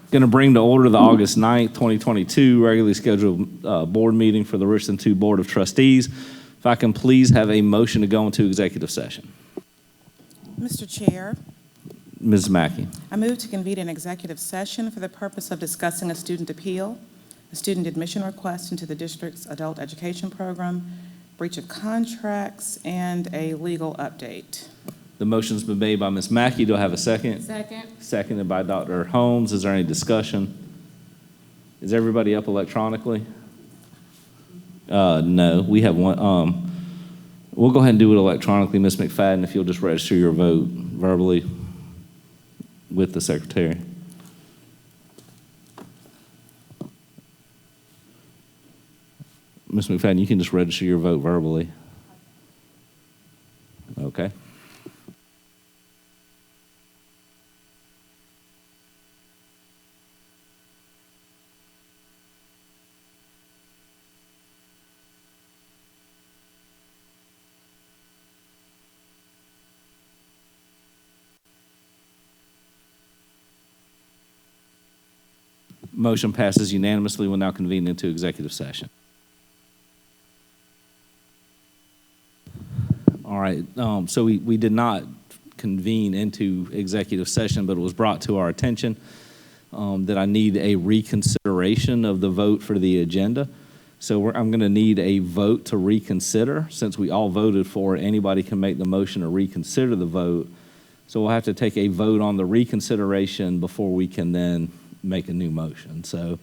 Going to bring to order the August 9th, 2022 regularly scheduled board meeting for the Richland 2 Board of Trustees. If I can please have a motion to go into executive session. Mr. Chair, Ms. Mackey. I move to convene an executive session for the purpose of discussing a student appeal, a student admission request into the district's adult education program, breach of contracts, and a legal update. The motion's been made by Ms. Mackey. Do I have a second? Second. Seconded by Dr. Holmes. Is there any discussion? Is everybody up electronically? No, we have one. We'll go ahead and do it electronically. Ms. McFadden, if you'll just register your vote verbally with the secretary. Ms. McFadden, you can just register your vote verbally. Okay. Motion passes unanimously. We'll now convene into executive session. All right, so we did not convene into executive session, but it was brought to our attention that I need a reconsideration of the vote for the agenda. So I'm going to need a vote to reconsider. Since we all voted for it, anybody can make the motion to reconsider the vote. So we'll have to take a vote on the reconsideration before we can then make a new motion. So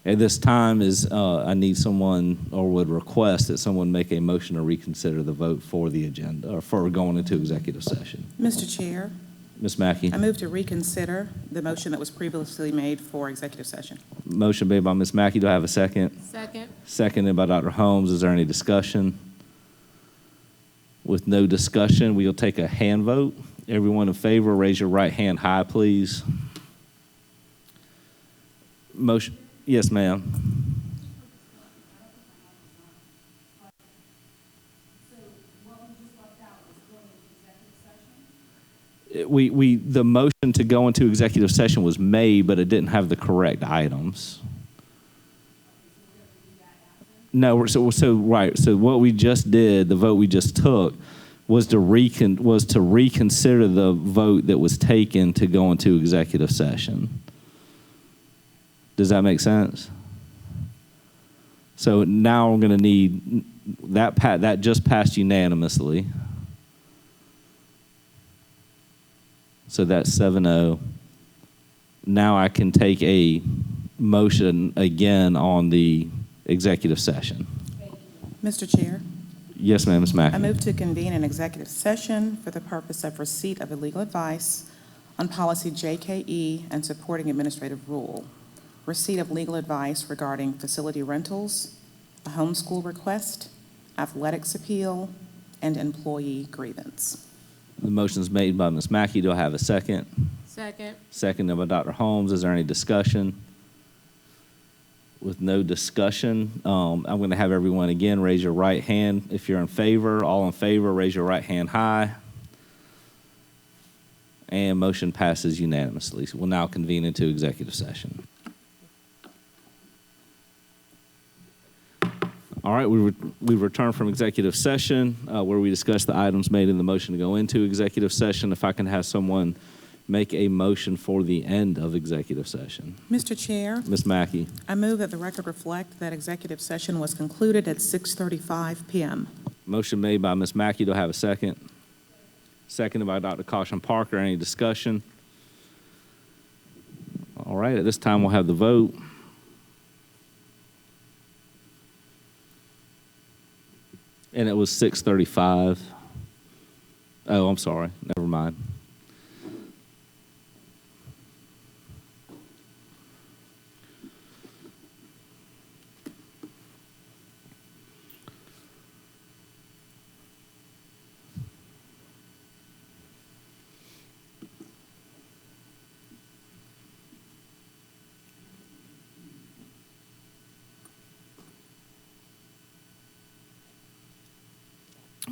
at this time I need someone, or would request that someone make a motion to reconsider the vote for the agenda, or for going into executive session. Mr. Chair, Ms. Mackey. I move to reconsider the motion that was previously made for executive session. Motion made by Ms. Mackey. Do I have a second? Second. Seconded by Dr. Holmes. Is there any discussion? With no discussion, we'll take a hand vote. Everyone in favor, raise your right hand high, please. Motion. Yes, ma'am. The motion to go into executive session was made, but it didn't have the correct items. No, so right. So what we just did, the vote we just took, was to reconsider the vote that was taken to go into executive session. Does that make sense? So now we're going to need that just passed unanimously. So that's 7-0. Now I can take a motion again on the executive session. Mr. Chair, Yes, ma'am, Ms. Mackey. I move to convene an executive session for the purpose of receipt of legal advice on policy JKE and supporting administrative rule, receipt of legal advice regarding facility rentals, a homeschool request, athletics appeal, and employee grievance. The motion is made by Ms. Mackey. Do I have a second? Second. Seconded by Dr. Holmes. Is there any discussion? With no discussion, I'm going to have everyone again raise your right hand if you're in favor. All in favor, raise your right hand high. And motion passes unanimously. So we'll now convene into executive session. All right, we return from executive session where we discussed the items made in the motion to go into executive session. If I can have someone make a motion for the end of executive session. Mr. Chair, Ms. Mackey. I move that the record reflect that executive session was concluded at 6:35 p.m. Motion made by Ms. Mackey. Do I have a second? Seconded by Dr. Caution Parker. Any discussion? All right, at this time we'll have the vote. And it was 6:35. Oh, I'm sorry. Never mind.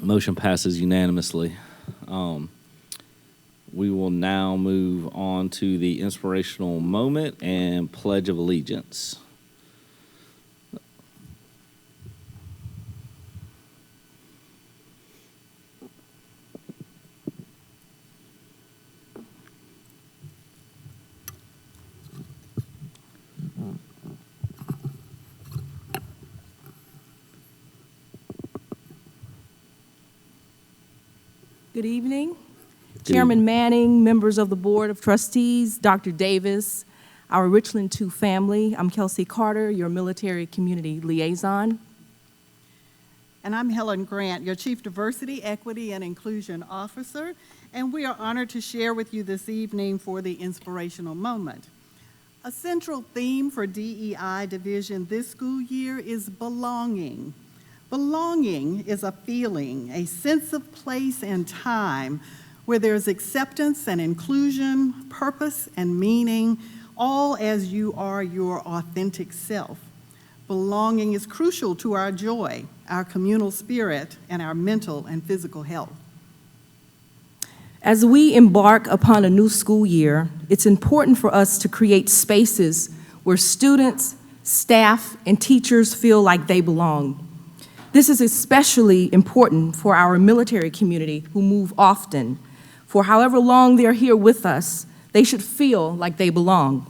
Motion passes unanimously. We will now move on to the inspirational moment and Pledge of Allegiance. Good evening. Good Chairman evening. Manning, members of the Board of Trustees, Dr. Davis, our Richland 2 family. I'm Kelsey Carter, your military community liaison. And I'm Helen Grant, your Chief Diversity, Equity, and Inclusion Officer, and we are honored to share with you this evening for the inspirational moment. A central theme for DEI Division this school year is belonging. Belonging is a feeling, a sense of place and time where there's acceptance and inclusion, purpose and meaning, all as you are your authentic self. Belonging is crucial to our joy, our communal spirit, and our mental and physical health. As we embark upon a new school year, it's important for us to create spaces where students, staff, and teachers feel like they belong. This is especially important for our military community who move often. For however long they're here with us, they should feel like they belong.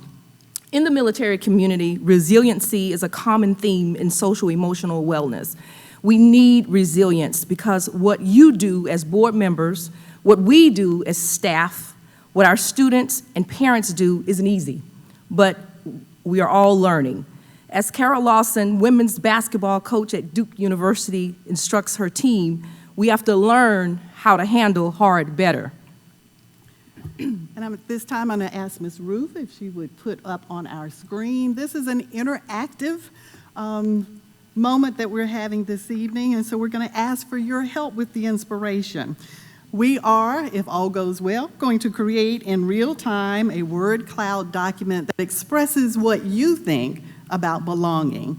In the military community, resiliency is a common theme in social emotional wellness. We need resilience because what you do as board members, what we do as staff, what our students and parents do isn't easy, but we are all learning. As Carol Lawson, women's basketball coach at Duke University, instructs her team, we have to learn how to handle hard better. And at this time, I'm going to ask Ms. Ruth if she would put up on our screen. This is an interactive moment that we're having this evening, and so we're going to ask for your help with the inspiration. We are, if all goes well, going to create in real time a word cloud document that expresses what you think about belonging.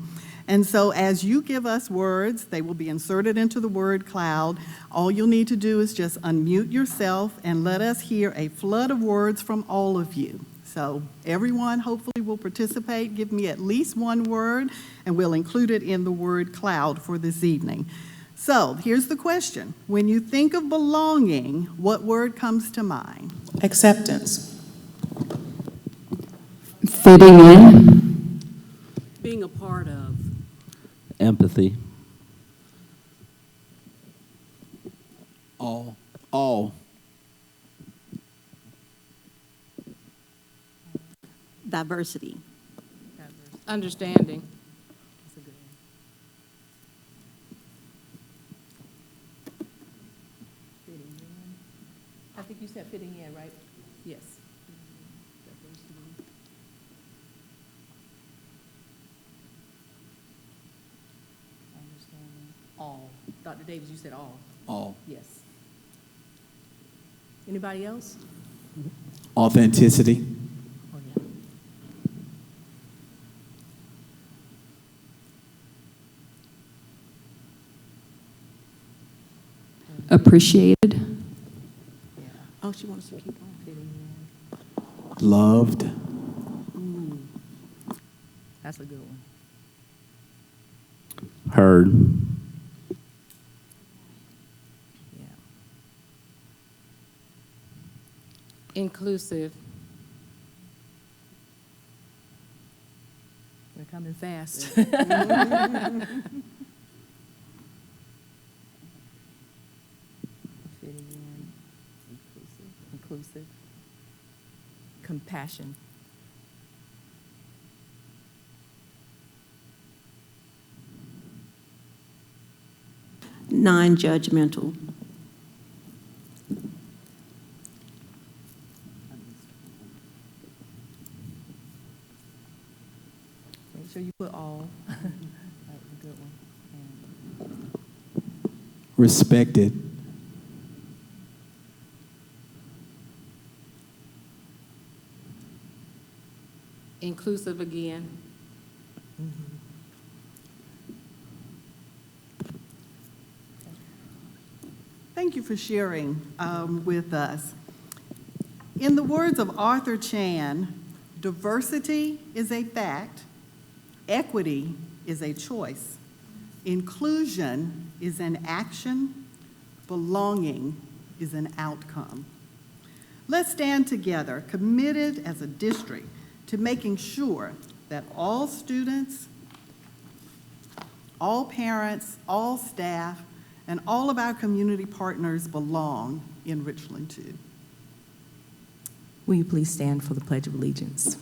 And so as you give us words, they will be inserted into the word cloud. All you'll need to do is just unmute yourself and let us hear a flood of words from all of you. So everyone hopefully will participate. Give me at least one word, and we'll include it in the word cloud for this evening. So here's the question. When you think of belonging, what word comes to mind? Acceptance. Fitting in. Being a part of. Empathy. All. Diversity. Understanding. I think you said fitting in, right? Yes. Understanding. All. Dr. Davis, you said all. All. Yes. Anybody else? Authenticity. Oh, yeah. Appreciated. Yeah. Oh, she wants to keep on fitting in. Loved. That's a good one. Heard. Yeah. Inclusive. We're coming fast. Fitting in, inclusive, compassion. Non-judgmental. Make sure you put all. That was a good one. And Respected. Inclusive again. Thank you for sharing with us. In the words of Arthur Chan, diversity is a fact, equity is a choice, inclusion is an action, belonging is an outcome. Let's stand together, committed as a district to making sure that all students, all parents, all staff, and all of our community partners belong in Richland too. Will you please stand for the Pledge of Allegiance?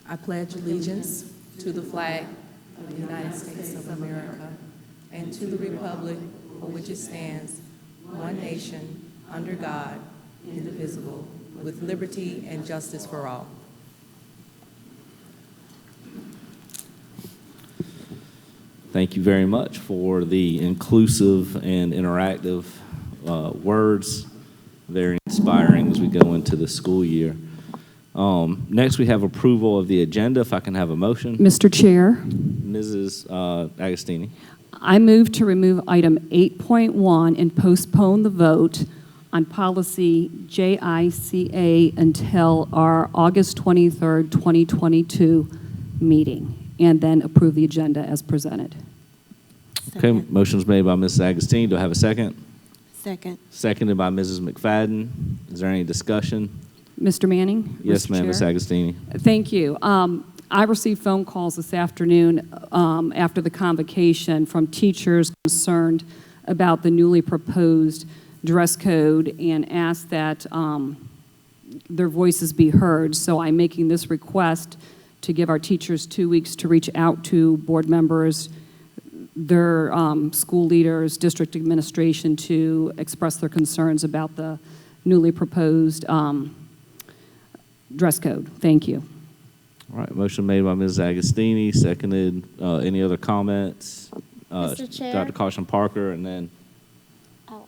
I pledge allegiance to the flag of the United States of America and to the republic for which it stands, one nation, under God, indivisible, with liberty and justice for all. Thank you very much for the inclusive and interactive words. Very inspiring as we go into the school year. Next, we have approval of the agenda. If I can have a motion. Mr. Chair, Mrs. Agostini. I move to remove item 8.1 and postpone the vote on policy JICA until our August 23rd, 2022 meeting, and then approve the agenda as presented. Okay, motion's made by Mrs. Agostini. Do I have a second? Second. Seconded by Mrs. McFadden. Is there any discussion? Mr. Manning? Yes, Mr. ma'am, Chair? Ms. Agostini. Thank you. I received phone calls this afternoon after the convocation from teachers concerned about the newly proposed dress code and asked that their voices be heard. So I'm making this request to give our teachers 2 weeks to reach out to board members, their school leaders, district administration to express their concerns about the newly proposed dress code. Thank you. All right, motion made by Mrs. Agostini, seconded. Any other comments? Mr. Chair? Dr. Caution Parker, and then, Oh,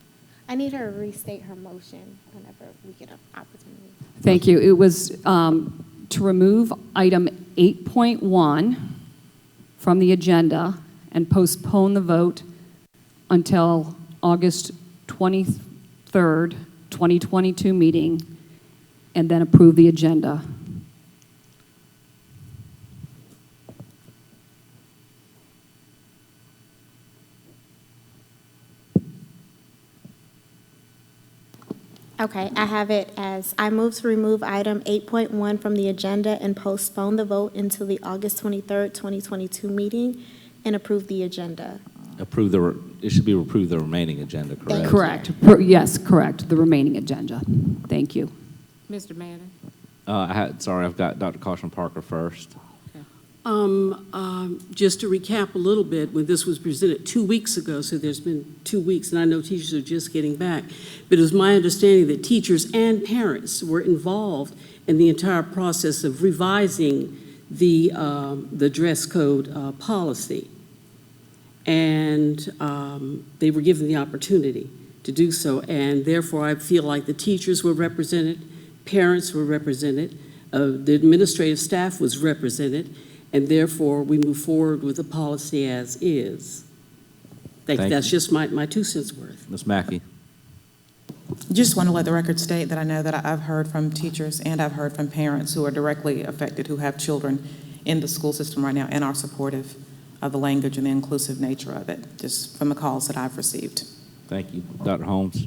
I need her to restate her motion whenever we get an opportunity. Thank you. It was to remove item 8.1 from the agenda and postpone the vote until August 23rd, 2022 meeting, and then approve the agenda. Okay, I have it as, I move to remove item 8.1 from the agenda and postpone the vote until the August 23rd, 2022 meeting and approve the agenda. it should be approve the remaining agenda, correct? Thank you. Correct. Yes, correct. The remaining agenda. Thank you. Mr. Manning? Sorry, I've got Dr. Caution Parker first. Just to recap a little bit, when this was presented 2 weeks ago, so there's been 2 weeks, and I know teachers are just getting back, but it was my understanding that teachers and parents were involved in the entire process of revising the dress code policy. And they were given the opportunity to do so, and therefore I feel like the teachers were represented, parents were represented, the administrative staff was represented, and therefore we move forward with the policy as is. Thank That's you. just my 2 cents worth. Ms. Mackey. Just want to let the record state that I know that I've heard from teachers and I've heard from parents who are directly affected, who have children in the school system right now and are supportive of the language and the inclusive nature of it, just from the calls that I've received. Thank you. Dr. Holmes.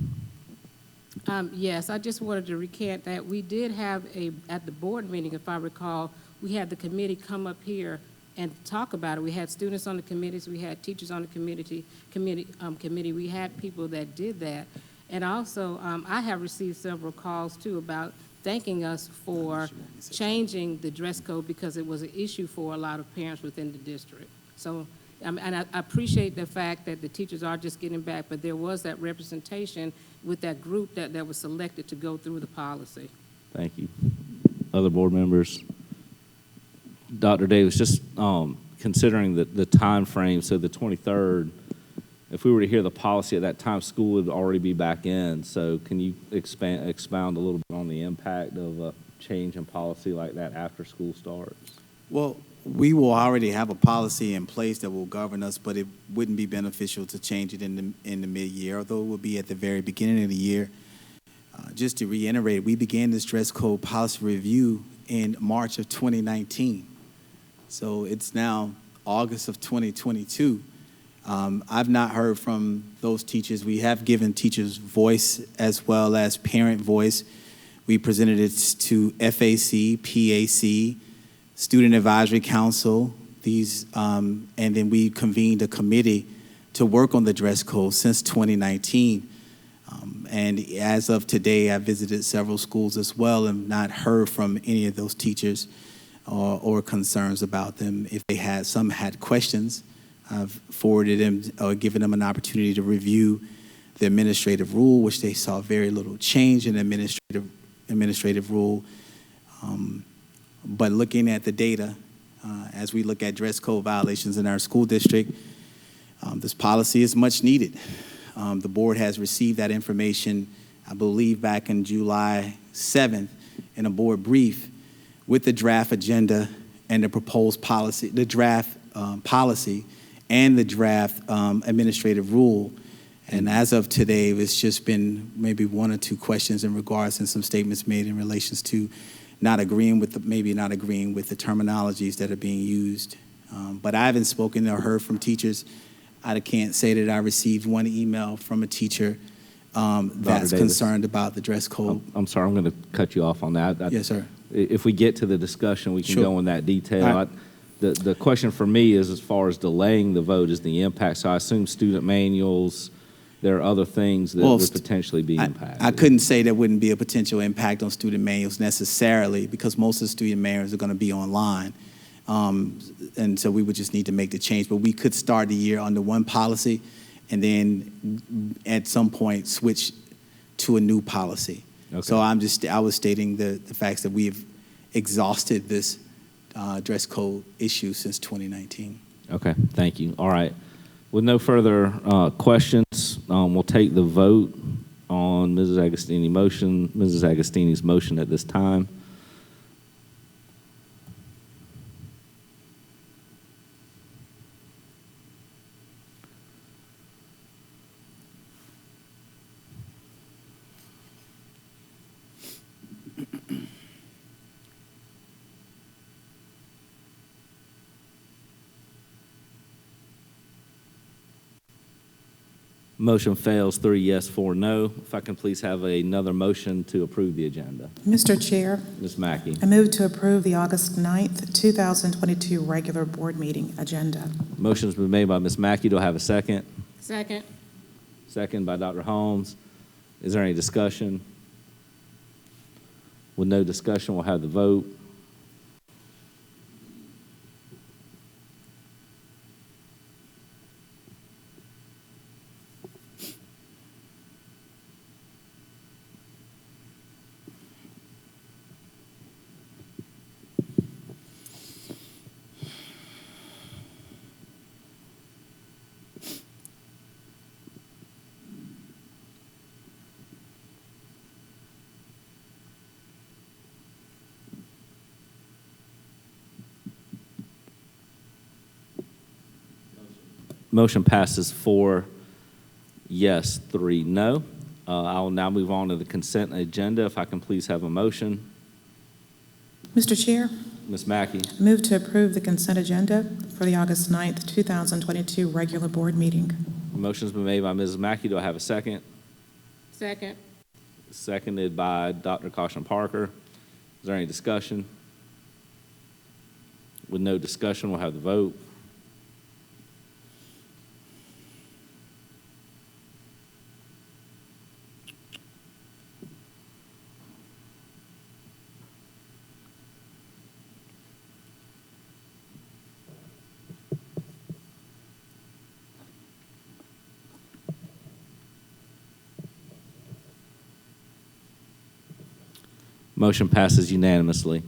Yes, I just wanted to recant that we did have at the board meeting, if I recall, we had the committee come up here and talk about it. We had students on the committees, we had teachers on the committee. We had people that did that. And also, I have received several calls too about thanking us for changing the dress code because it was an issue for a lot of parents within the district. So, and I appreciate the fact that the teachers are just getting back, but there was that representation with that group that was selected to go through the policy. Thank you. Other board members? Dr. Davis, just considering the time frame, so the 23rd, if we were to hear the policy at that time, school would already be back in. So can you expound a little bit on the impact of a change in policy like that after school starts? Well, we will already have a policy in place that will govern us, but it wouldn't be beneficial to change it in the mid-year, although it will be at the very beginning of the year. Just to reiterate, we began this dress code policy review in March of 2019. So it's now August of 2022. I've not heard from those teachers. We have given teachers voice as well as parent voice. We presented it to FAC, PAC, Student Advisory Council, and then we convened a committee to work on the dress code since 2019. And as of today, I visited several schools as well and not heard from any of those teachers or concerns about them. If they had, some had questions, I've forwarded them or given them an opportunity to review the administrative rule, which they saw very little change in the administrative rule. But looking at the data, as we look at dress code violations in our school district, this policy is much needed. The board has received that information, I believe, back in July 7th in a board brief with the draft agenda and the proposed policy, the draft policy and the draft administrative rule. And as of today, it's just been maybe one or two questions in regards and some statements made in relations to not agreeing with maybe not agreeing with the terminologies that are being used. But I haven't spoken or heard from teachers. I can't say that I received one email from a teacher that's concerned about the dress code. I'm sorry, I'm going to cut you off on that. Yes, sir. If we get to the discussion, we can Sure. go in that detail. Right. The question for me is, as far as delaying the vote, is the impact. So I assume student manuals, there are other things that would potentially be impacted. I couldn't say there wouldn't be a potential impact on student manuals necessarily, because most of the student manuals are going to be online. And so we would just need to make the change. But we could start the year under one policy and then at some point switch to a new policy. Okay. So I was stating the facts that we've exhausted this dress code issue since 2019. Okay, thank you. All right. With no further questions, we'll take the vote on Mrs. Agostini's motion at this time. Motion fails, 3 yes, 4 no. If I can please have another motion to approve the agenda. Mr. Chair, Ms. Mackey. I move to approve the August 9th, 2022 regular board meeting agenda. Motion's been made by Ms. Mackey. Do I have a second? Second. Second by Dr. Holmes. Is there any discussion? With no discussion, we'll have the vote. Motion passes 4 yes, 3 no. I will now move on to the consent agenda. If I can please have a motion. Mr. Chair, Ms. Mackey. I move to approve the consent agenda for the August 9th, 2022 regular board meeting. Motion's been made by Mrs. Mackey. Do I have a second? Second. Seconded by Dr. Caution Parker. Is there any discussion? With no discussion, we'll have the vote. Motion passes unanimously.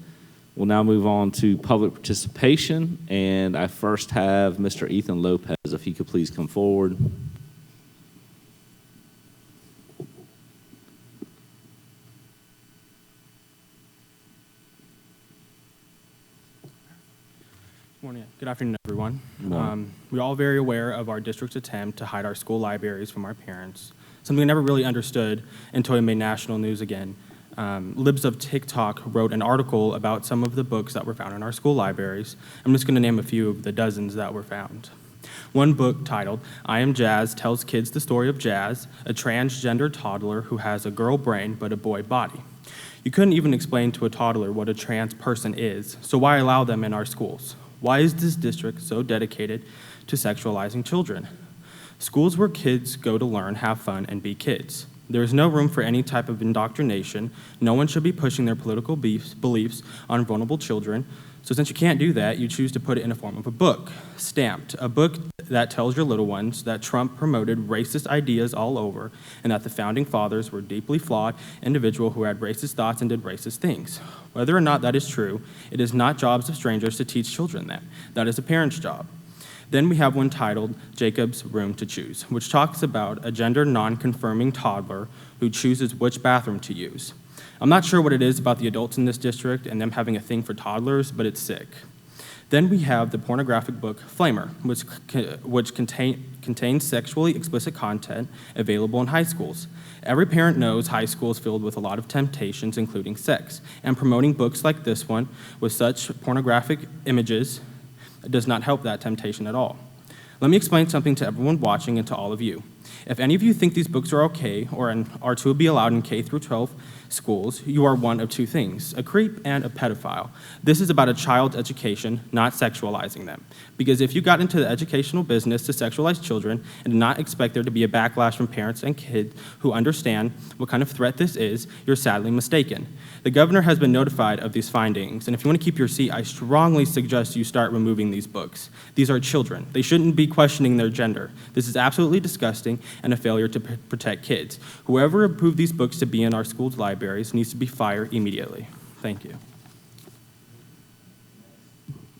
We'll now move on to public participation, and I first have Mr. Ethan Lopez, if he could please come forward. Good afternoon, everyone. Morning. We're all very aware of our district's attempt to hide our school libraries from our parents, something I never really understood until it made national news again. Libs of TikTok wrote an article about some of the books that were found in our school libraries. I'm just going to name a few of the dozens that were found. One book titled, I Am Jazz, tells kids the story of Jazz, a transgender toddler who has a girl brain but a boy body. You couldn't even explain to a toddler what a trans person is, so why allow them in our schools? Why is this district so dedicated to sexualizing children? Schools where kids go to learn, have fun, and be kids. There is no room for any type of indoctrination. No one should be pushing their political beliefs on vulnerable children. So since you can't do that, you choose to put it in a form of a book, stamped, a book that tells your little ones that Trump promoted racist ideas all over and that the founding fathers were deeply flawed individuals who had racist thoughts and did racist things. Whether or not that is true, it is not jobs of strangers to teach children that. That is a parent's job. Then we have one titled Jacob's Room to Choose, which talks about a gender non-confirming toddler who chooses which bathroom to use. I'm not sure what it is about the adults in this district and them having a thing for toddlers, but it's sick. Then we have the pornographic book Flamer, which contains sexually explicit content available in high schools. Every parent knows high school is filled with a lot of temptations, including sex, and promoting books like this one with such pornographic images does not help that temptation at all. Let me explain something to everyone watching and to all of you. If any of you think these books are okay or are to be allowed in K through 12 schools, you are one of two things, a creep and a pedophile. This is about a child's education, not sexualizing them. Because if you got into the educational business to sexualize children and did not expect there to be a backlash from parents and kids who understand what kind of threat this is, you're sadly mistaken. The governor has been notified of these findings, and if you want to keep your seat, I strongly suggest you start removing these books. These are children. They shouldn't be questioning their gender. This is absolutely disgusting and a failure to protect kids. Whoever approved these books to be in our schools' libraries needs to be fired immediately. Thank you.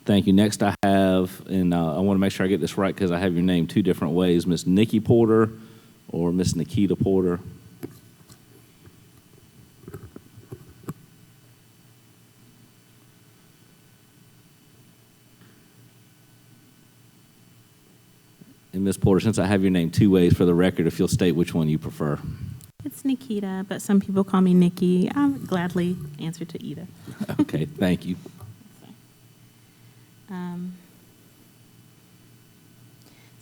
Thank you. Next I have, and I want to make sure I get this right because I have your name two different ways, Miss Nikki Porter or Miss Nikita Porter. And Ms. Porter, since I have your name two ways for the record, if you'll state which one you prefer. It's Nikita, but some people call me Nikki. I would gladly answer to either. Okay, thank you.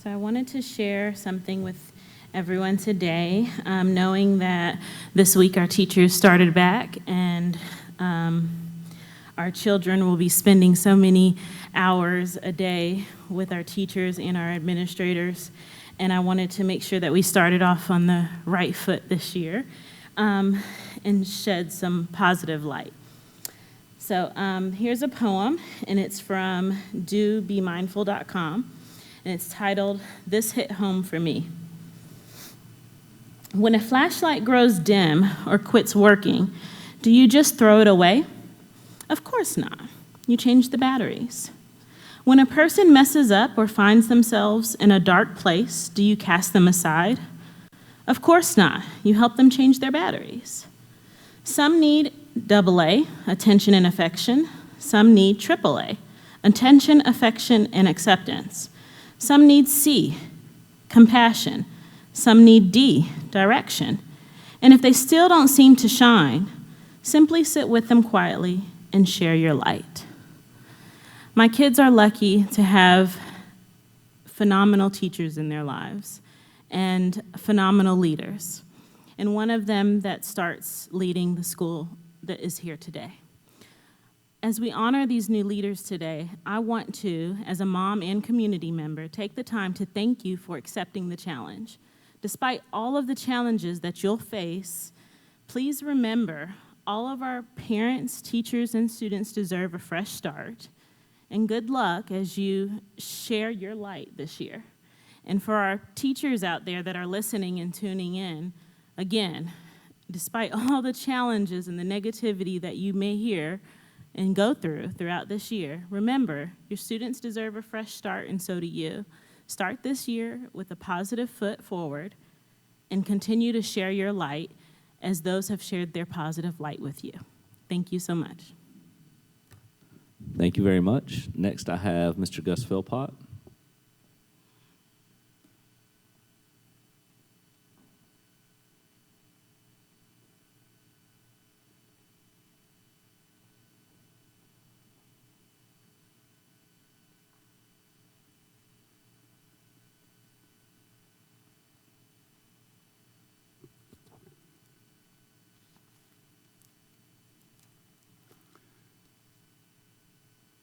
So I wanted to share something with everyone today, knowing that this week our teachers started back and our children will be spending so many hours a day with our teachers and our administrators. And I wanted to make sure that we started off on the right foot this year and shed some positive light. So here's a poem, and it's from dobemindful.com, and it's titled, This Hit Home for Me. When a flashlight grows dim or quits working, do you just throw it away? Of course not. You change the batteries. When a person messes up or finds themselves in a dark place, do you cast them aside? Of course not. You help them change their batteries. Some need AA, attention and affection. Some need AAA, attention, affection, and acceptance. Some need C, compassion. Some need D, direction. And if they still don't seem to shine, simply sit with them quietly and share your light. My kids are lucky to have phenomenal teachers in their lives and phenomenal leaders, and one of them that starts leading the school that is here today. As we honor these new leaders today, I want to, as a mom and community member, take the time to thank you for accepting the challenge. Despite all of the challenges that you'll face, please remember all of our parents, teachers, and students deserve a fresh start. And good luck as you share your light this year. And for our teachers out there that are listening and tuning in, again, despite all the challenges and the negativity that you may hear and go throughout this year, remember, your students deserve a fresh start, and so do you. Start this year with a positive foot forward and continue to share your light as those have shared their positive light with you. Thank you so much. Thank you very much. Next, I have Mr. Gus Philpott.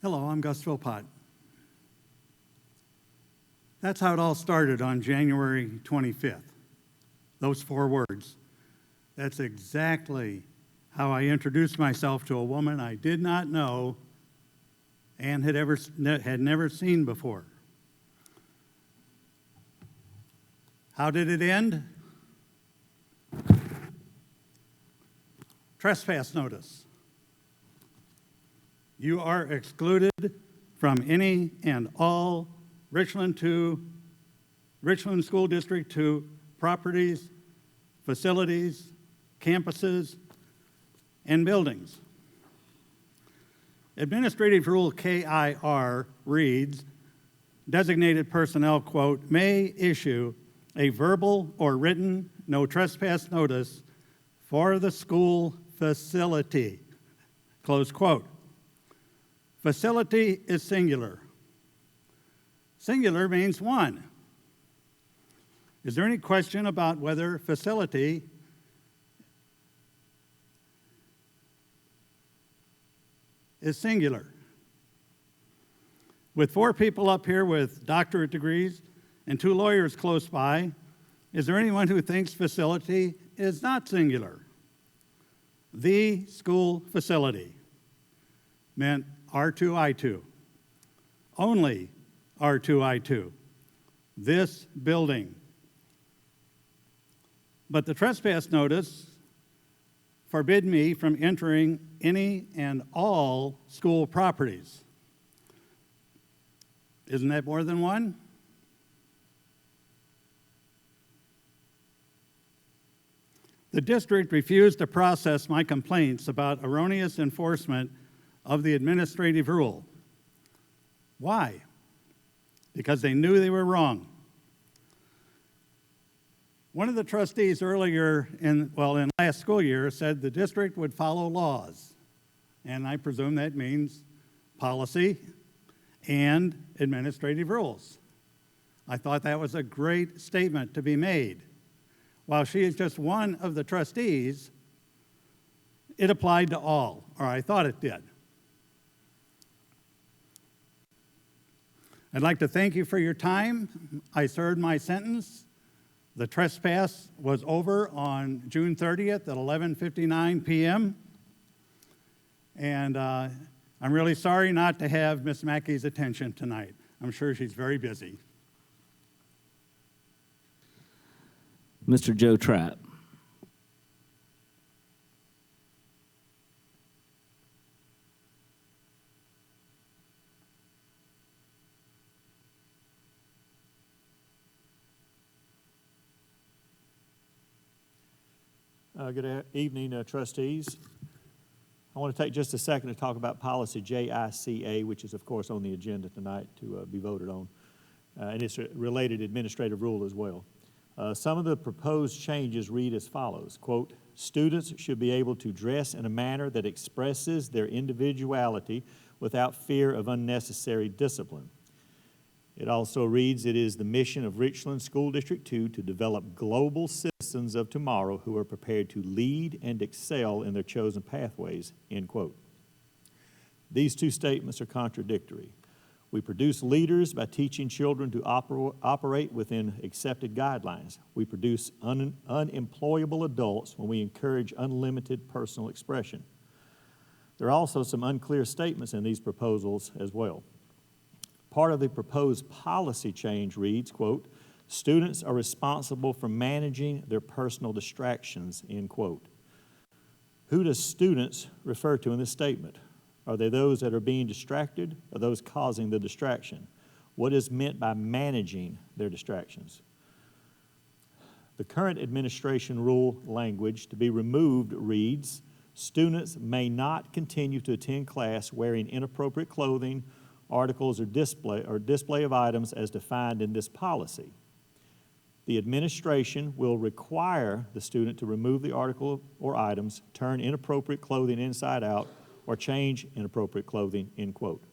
Hello, I'm Gus Philpott. That's how it all started on January 25th. Those 4 words. That's exactly how I introduced myself to a woman I did not know and had never seen before. How did it end? Trespass notice. You are excluded from any and all Richland School District 2 properties, facilities, campuses, and buildings. Administrative Rule KIR reads, designated personnel, quote, may issue a verbal or written no trespass notice for the school facility, close quote. Facility is singular. Singular means one. Is there any question about whether facility is singular? With 4 people up here with doctorate degrees and 2 lawyers close by, is there anyone who thinks facility is not singular? The school facility meant R2i2, only R2i2, this building. But the trespass notice forbid me from entering any and all school properties. Isn't that more than one? The district refused to process my complaints about erroneous enforcement of the administrative rule. Why? Because they knew they were wrong. One of the trustees earlier in last school year said the district would follow laws. And I presume that means policy and administrative rules. I thought that was a great statement to be made. While she is just one of the trustees, it applied to all, or I thought it did. I'd like to thank you for your time. I served my sentence. The trespass was over on June 30th at 11:59 p.m. And I'm really sorry not to have Ms. Mackey's attention tonight. I'm sure she's very busy. Mr. Joe Trapp. Good evening, trustees. I want to take just a second to talk about policy JICA, which is, of course, on the agenda tonight to be voted on, and it's a related administrative rule as well. Some of the proposed changes read as follows, quote, students should be able to dress in a manner that expresses their individuality without fear of unnecessary discipline. It also reads, it is the mission of Richland School District 2 to develop global citizens of tomorrow who are prepared to lead and excel in their chosen pathways, end quote. These 2 statements are contradictory. We produce leaders by teaching children to operate within accepted guidelines. We produce unemployable adults when we encourage unlimited personal expression. There are also some unclear statements in these proposals as well. Part of the proposed policy change reads, quote, students are responsible for managing their personal distractions, end quote. Who does students refer to in this statement? Are they those that are being distracted or those causing the distraction? What is meant by managing their distractions? The current administration rule language to be removed reads, Students may not continue to attend class wearing inappropriate clothing, articles, or display of items as defined in this policy. The administration will require the student to remove the article or items, turn inappropriate clothing inside out, or change inappropriate clothing, end quote.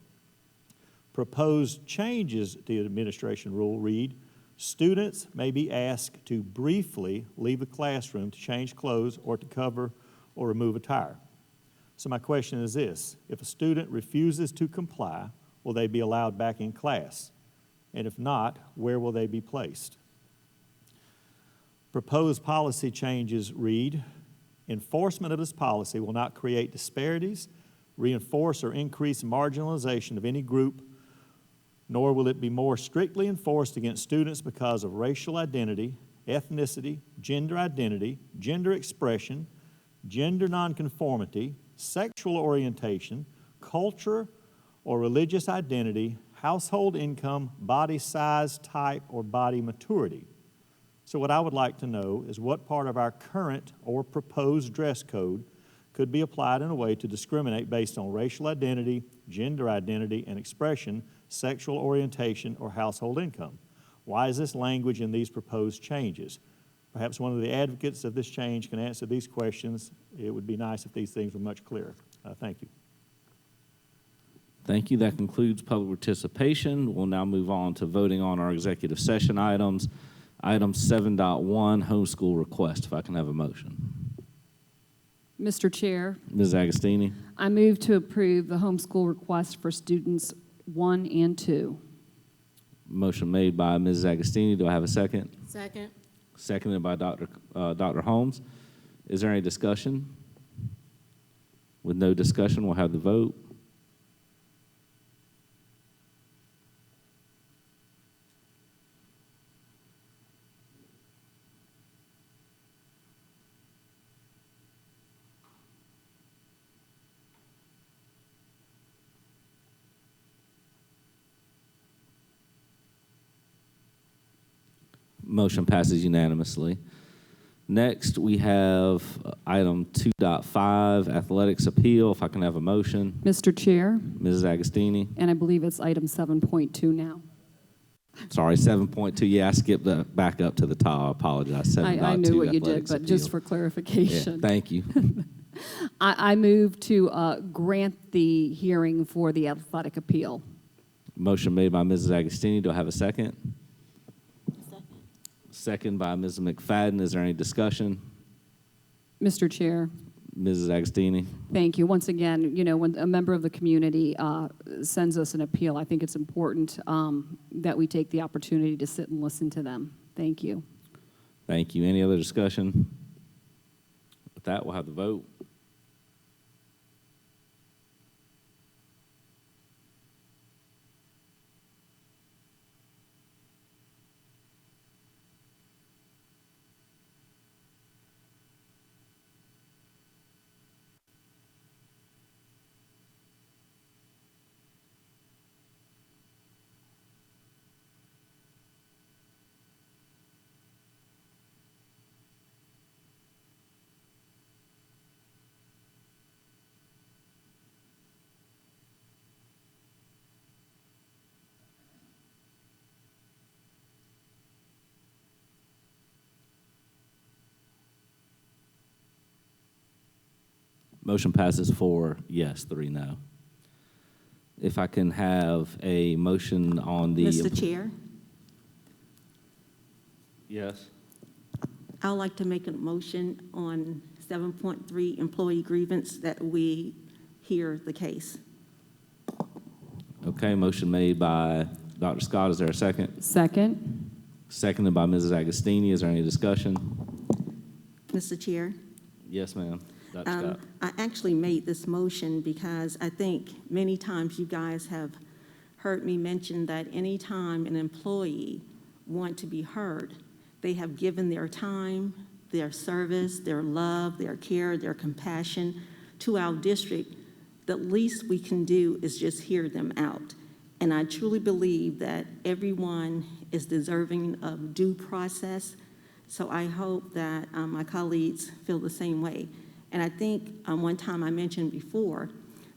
Proposed changes to the administration rule read, students may be asked to briefly leave the classroom to change clothes or to cover or remove attire. So my question is this: if a student refuses to comply, will they be allowed back in class? And if not, where will they be placed? Proposed policy changes read, enforcement of this policy will not create disparities, reinforce or increase marginalization of any group, nor will it be more strictly enforced against students because of racial identity, ethnicity, gender expression, gender nonconformity, sexual orientation, culture or religious identity, household income, body size, type, or body maturity. So what I would like to know is what part of our current or proposed dress code could be applied in a way to discriminate based on racial identity, gender identity and expression, sexual orientation, or household income. Why is this language in these proposed changes? Perhaps one of the advocates of this change can answer these questions. It would be nice if these things were much clearer. Thank you. Thank you. That concludes public participation. We'll now move on to voting on our executive session items. Item 7.1, homeschool request. If I can have a motion. Mr. Chair, Ms. Agostini. I move to approve the homeschool request for students 1 and 2. Motion made by Ms. Agostini. Do I have a second? Second. Seconded by Dr. Holmes. Is there any discussion? With no discussion, we'll have the vote. Motion passes unanimously. Next, we have item 2.5, athletics appeal. If I can have a motion. Mr. Chair, Mrs. Agostini. and I believe it's item 7.2 now. Sorry, 7.2. Yeah, I skipped back up to the top. I apologize. 7.2, I knew what you did, athletics but just appeal. for clarification. Yeah, thank you. I move to grant the hearing for the athletic appeal. Motion made by Mrs. Agostini. Do I have a second? Second by Ms. McFadden. Is there any discussion? Mr. Chair. Mrs. Agostini. Thank you. Once again, you know, when a member of the community sends us an appeal, I think it's important that we take the opportunity to sit and listen to them. Thank you. Thank you. Any other discussion? With that, we'll have the vote. Motion passes 4 yes, 3 no. If I can have a motion on the... Mr. Chair, Yes. I would like to make a motion on 7.3 employee grievance that we hear the case. Okay, motion made by Dr. Scott. Is there a second? Second. Seconded by Mrs. Agostini. Is there any discussion? Mr. Chair, Yes, ma'am. Dr. Scott. I actually made this motion because I think many times you guys have heard me mention that anytime an employee wants to be heard, they have given their time, their service, their love, their care, their compassion to our district. The least we can do is just hear them out. And I truly believe that everyone is deserving of due process. So I hope that my colleagues feel the same way. And I think one time I mentioned before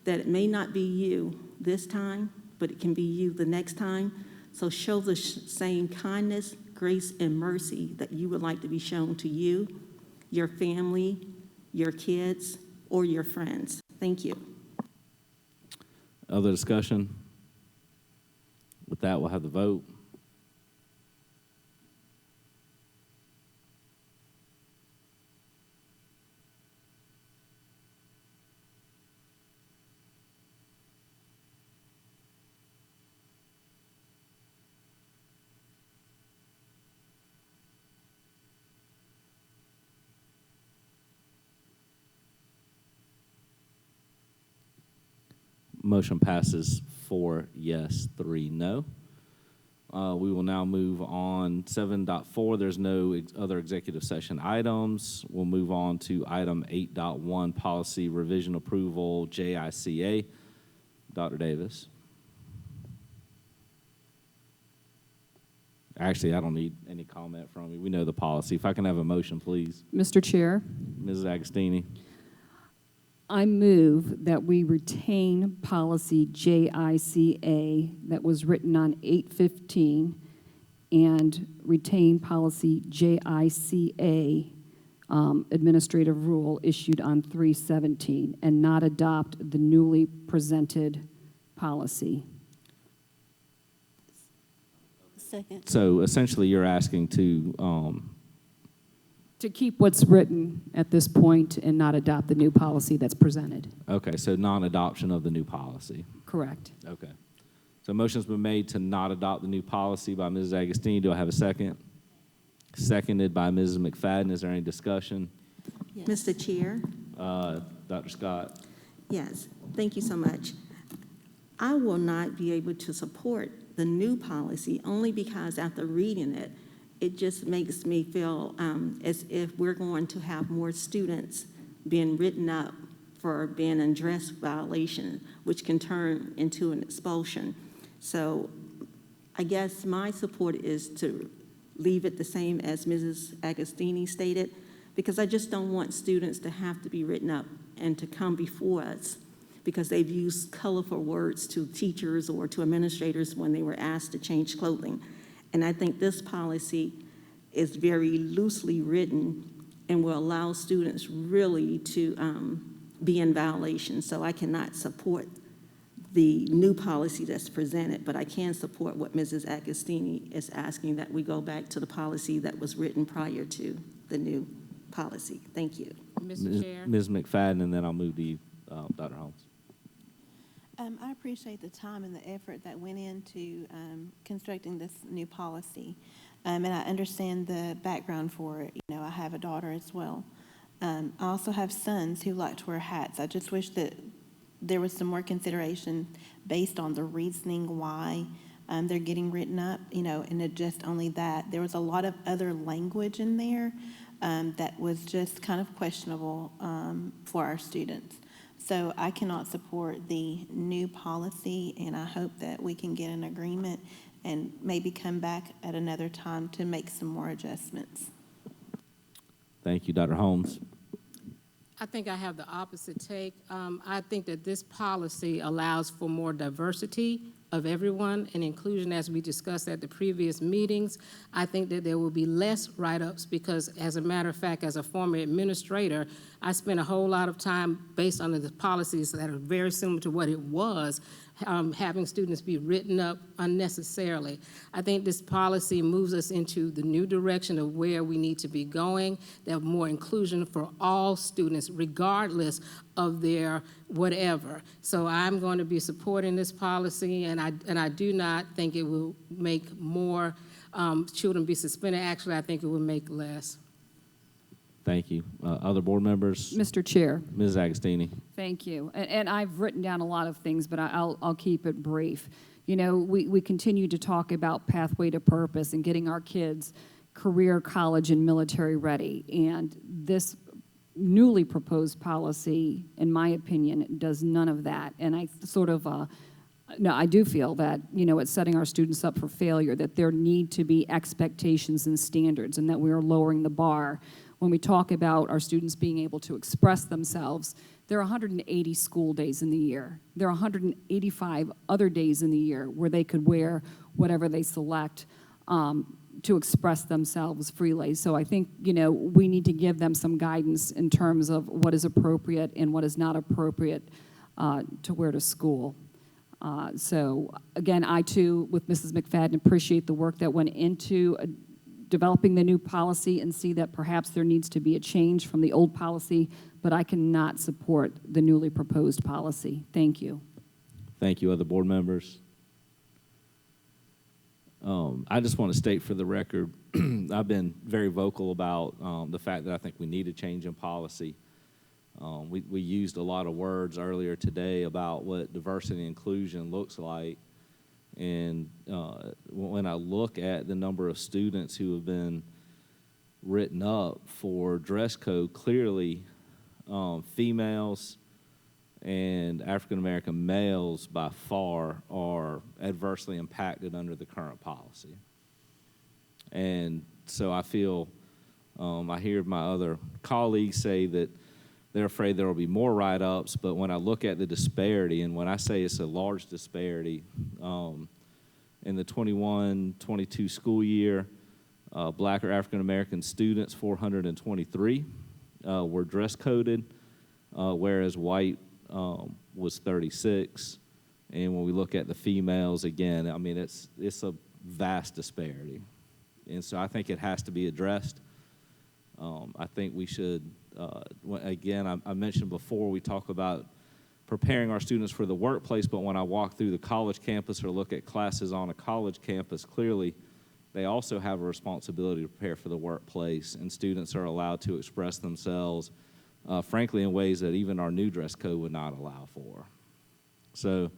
that it may not be you this time, but it can be you the next time. So show the same kindness, grace, and mercy that you would like to be shown to you, your family, your kids, or your friends. Thank you. Other discussion? With that, we'll have the vote. Motion passes 4 yes, 3 no. We will now move on 7.4. There's no other executive session items. We'll move on to item 8.1, policy revision approval, JICA. Dr. Davis. Actually, I don't need any comment from you. We know the policy. If I can have a motion, please. Mr. Chair, Mrs. Agostini. I move that we retain policy JICA that was written on 8/15 and retain policy JICA administrative rule issued on 3/17 and not adopt the newly presented policy. Second. So essentially, you're asking to keep what's written at this point and not adopt the new policy that's presented. okay, so non-adoption of the new policy. Correct. Okay. So a motion's been made to not adopt the new policy by Mrs. Agostini. Do I have a second? Seconded by Mrs. McFadden. Is there any discussion? Yes. Mr. Chair? Dr. Scott? Yes, thank you so much. I will not be able to support the new policy only because after reading it, it just makes me feel as if we're going to have more students being written up for being in dress violation, which can turn into an expulsion. So I guess my support is to leave it the same as Mrs. Agostini stated, because I just don't want students to have to be written up and to come before us because they've used colorful words to teachers or to administrators when they were asked to change clothing. And I think this policy is very loosely written and will allow students really to be in violation. So I cannot support the new policy that's presented, but I can support what Mrs. Agostini is asking, that we go back to the policy that was written prior to the new policy. Thank you. Mr. Chair. Ms. McFadden, and then I'll move to Dr. Holmes. I appreciate the time and the effort that went into constructing this new policy. And I understand the background for it. You know, I have a daughter as well. I also have sons who like to wear hats. I just wish that there was some more consideration based on the reasoning why they're getting written up, you know, and it just only that. There was a lot of other language in there that was just kind of questionable for our students. So I cannot support the new policy, and I hope that we can get an agreement and maybe come back at another time to make some more adjustments. Thank you, Dr. Holmes. I think I have the opposite take. I think that this policy allows for more diversity of everyone and inclusion, as we discussed at the previous meetings. I think that there will be less write-ups because, as a matter of fact, as a former administrator, I spent a whole lot of time based on the policies that are very similar to what it was, having students be written up unnecessarily. I think this policy moves us into the new direction of where we need to be going, that more inclusion for all students, regardless of their whatever. So I'm going to be supporting this policy, and I do not think it will make more children be suspended. Actually, I think it will make less. Thank you. Other board members? Mr. Chair. Ms. Agostini. Thank you. And I've written down a lot of things, but I'll keep it brief. You know, we continue to talk about pathway to purpose and getting our kids career, college, and military ready. And this newly proposed policy, in my opinion, does none of that. And I sort of, no, I do feel that, you know, it's setting our students up for failure, that there need to be expectations and standards, and that we are lowering the bar when we talk about our students being able to express themselves, there are 180 school days in the year. There are 185 other days in the year where they could wear whatever they select to express themselves freely. So I think, we need to give them some guidance in terms of what is appropriate and what is not appropriate to wear to school. So again, I too, with Mrs. McFadden, appreciate the work that went into developing the new policy and see that perhaps there needs to be a change from the old policy, but I cannot support the newly proposed policy. Thank you. Thank you. Other board members? I just want to state for the record, I've been very vocal about the fact that I think we need a change in policy. We used a lot of words earlier today about what diversity and inclusion looks like. And when I look at the number of students who have been written up for dress code, clearly females and African-American males by far are adversely impacted under the current policy. And so I feel, I hear my other colleagues say that they're afraid there will be more write-ups, but when I look at the disparity, and when I say it's a large disparity, in the 21-22 school year, Black or African-American students, 423, were dress coded, whereas white was 36. And when we look at the females, again, I mean, it's a vast disparity. And so I think it has to be addressed. I think we should, again, I mentioned before, we talk about preparing our students for the workplace, but when I walk through the college campus or look at classes on a college campus, clearly they also have a responsibility to prepare for the workplace, and students are allowed to express themselves, frankly, in ways that even our new dress code would not allow for. So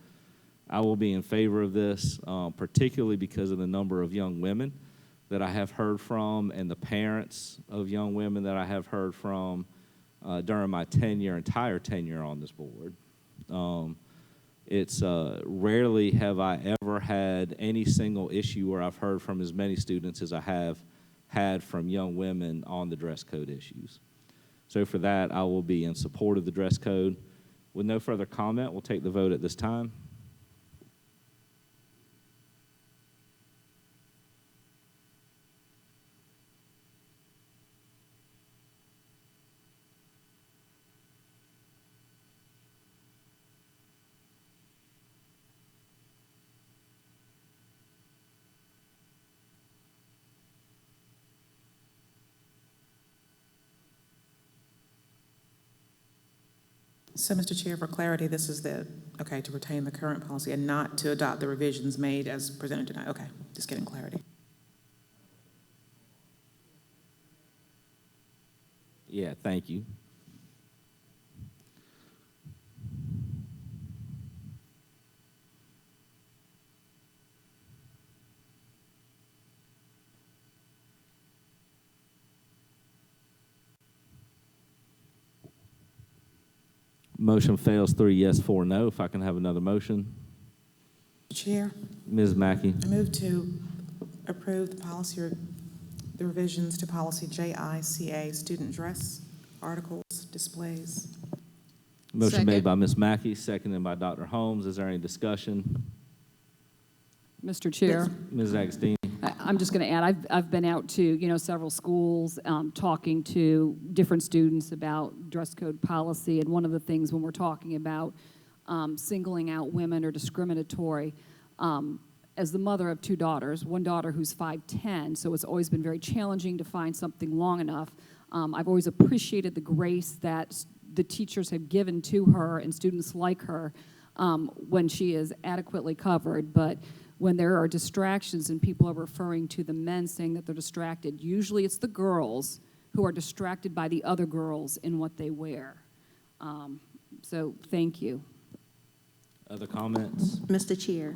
I will be in favor of this, particularly because of the number of young women that I have heard from and the parents of young women that I have heard from during my entire tenure on this board. It's rarely have I ever had any single issue where I've heard from as many students as I have had from young women on the dress code issues. So for that, I will be in support of the dress code. With no further comment, we'll take the vote at this time. So, Mr. Chair, for clarity, this is to retain the current policy and not to adopt the revisions made as presented tonight. Okay, just getting clarity. Yeah, thank you. Motion fails 3 yes, 4 no. If I can have another motion. Chair, Ms. Mackey. I move to approve the revisions to policy JICA, student dress, articles, displays. Motion made by Ms. Mackey, seconded by Dr. Holmes. Is there any discussion? Mr. Chair. Ms. Agostini. I'm just going to add, I've been out to, several schools talking to different students about dress code policy, and one of the things when we're talking about singling out women or discriminatory, as the mother of 2 daughters, one daughter who's 5'10", so it's always been very challenging to find something long enough. I've always appreciated the grace that the teachers have given to her and students like her when she is adequately covered, but when there are distractions and people are referring to the men saying that they're distracted, usually it's the girls who are distracted by the other girls in what they wear. So thank you. Other comments? Mr. Chair.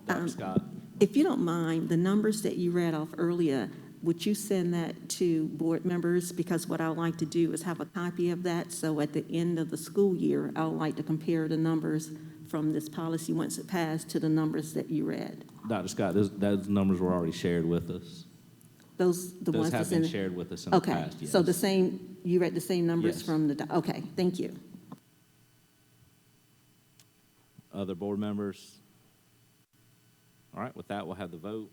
Dr. Scott. If you don't mind, the numbers that you read off earlier, would you send that to board members? Because what I would like to do is have a copy of that, so at the end of the school year, I would like to compare the numbers from this policy once it passed to the numbers that you read. Dr. Scott, those numbers were already shared with us. Those, the Those ones have that's in. been shared with us in the Okay, past, yes. so the same, you read the same numbers Yes. from the, okay, thank you. Other board members? All right, with that, we'll have the vote.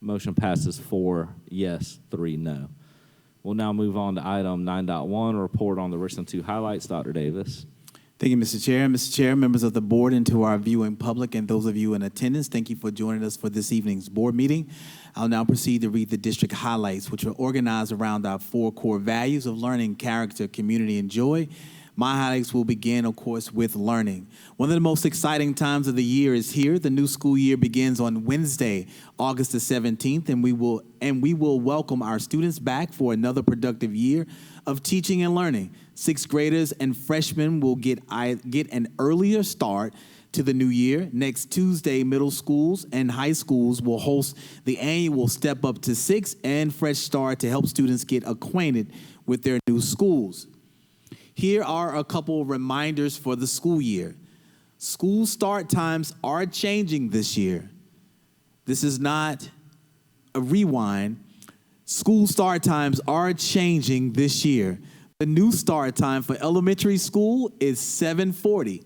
Motion passes 4 yes, 3 no. We'll now move on to item 9.1, report on the Richland 2 highlights. Dr. Davis. Thank you, Mr. Chair. Mr. Chair, members of the board, and to our viewing public and those of you in attendance, thank you for joining us for this evening's board meeting. I'll now proceed to read the district highlights, which are organized around our 4 core values of learning, character, community, and joy. My highlights will begin, of course, with learning. One of the most exciting times of the year is here. The new school year begins on Wednesday, August the 17th, and we will welcome our students back for another productive year of teaching and learning. 6th graders and freshmen will get an earlier start to the new year. Next Tuesday, middle schools and high schools will host the annual Step Up to 6 and Fresh Start to help students get acquainted with their new schools. Here are a couple reminders for the school year. School start times are changing this year. This is not a rewind. School start times are changing this year. The new start time for elementary school is 7:40.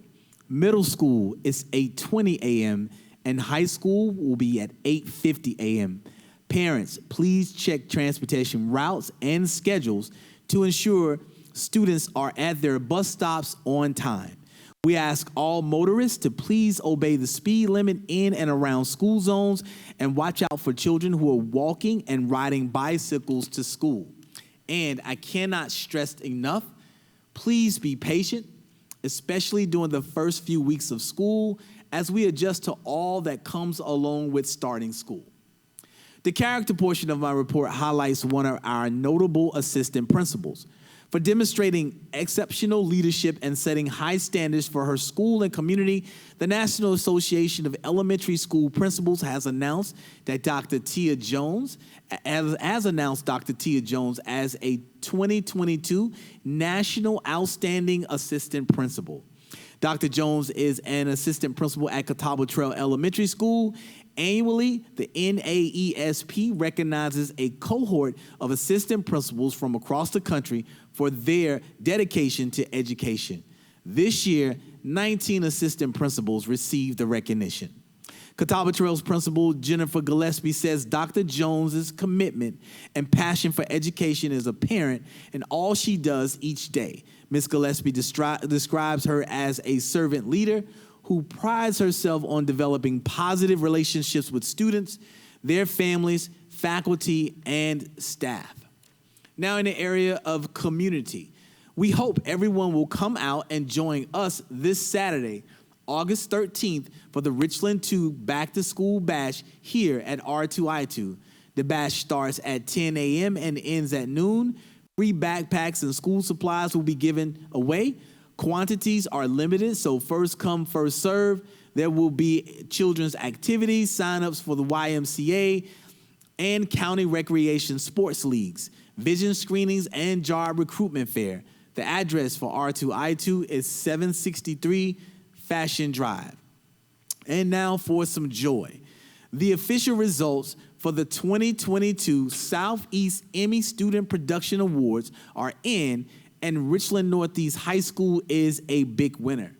Middle school is 8:20 a.m. and high school will be at 8:50 a.m. Parents, please check transportation routes and schedules to ensure students are at their bus stops on time. We ask all motorists to please obey the speed limit in and around school zones and watch out for children who are walking and riding bicycles to school. And I cannot stress enough, please be patient, especially during the first few weeks of school as we adjust to all that comes along with starting school. The character portion of my report highlights one of our notable assistant principals for demonstrating exceptional leadership and setting high standards for her school and community. The National Association of Elementary School Principals has announced that Dr. Tia Jones, as a 2022 National Outstanding Assistant Principal. Dr. Jones is an assistant principal at Catawba Trail Elementary School. Annually, the NAESP recognizes a cohort of assistant principals from across the country for their dedication to education. This year, 19 assistant principals received the recognition. Catawba Trail's principal, Jennifer Gillespie, says Dr. Jones's commitment and passion for education is apparent in all she does each day. Ms. Gillespie describes her as a servant leader who prides herself on developing positive relationships with students, their families, faculty, and staff. Now in the area of community, we hope everyone will come out and join us this Saturday, August 13th, for the Richland 2 Back to School Bash here at R2i2. The bash starts at 10 a.m. and ends at noon. Free backpacks and school supplies will be given away. Quantities are limited, so first come, first serve. There will be children's activities, sign-ups for the YMCA, and county recreation sports leagues, vision screenings, and job recruitment fair. The address for R2i2 is 763 Fashion Drive. And now for some joy. The official results for the 2022 Southeast Emmy Student Production Awards are in, and Richland Northeast High School is a big winner.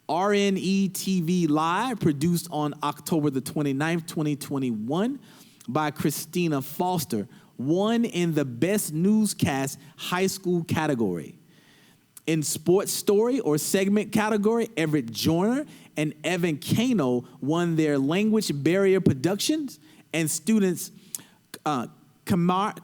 RNE TV Live, produced on October the 29th, 2021 by Christina Foster, won in the Best Newscast High School category. In Sports Story or Segment category, Everett Joyner and Evan Kano won their Language Barrier Productions, and students Kamaya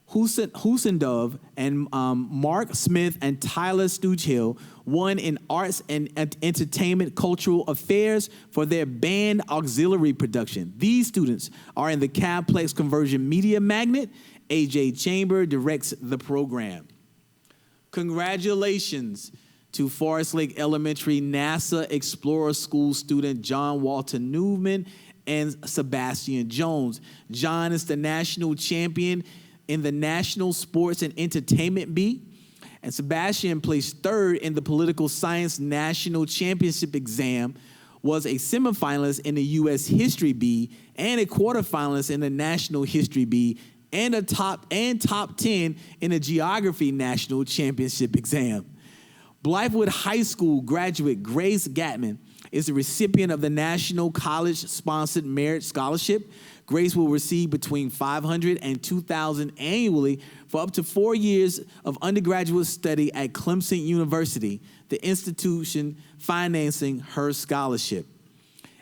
Husendove and Mark Smith and Tyler Stoogehill won in Arts and Entertainment Cultural Affairs for their band auxiliary production. These students are in the Complex Conversion Media Magnet. A.J. Chamber directs the program. Congratulations to Forest Lake Elementary NASA Explorer School student John Walter Newman and Sebastian Jones. John is the national champion in the National Sports and Entertainment Bee, and Sebastian placed third in the Political Science National Championship exam, was a semifinalist in the U.S. History Bee, and a quarterfinalist in the National History Bee, and top 10 in the Geography National Championship exam. Blythewood High School graduate Grace Gatman is the recipient of the National College-Sponsored Merit Scholarship. Grace will receive between $500 and $2,000 annually for up to 4 years of undergraduate study at Clemson University, the institution financing her scholarship.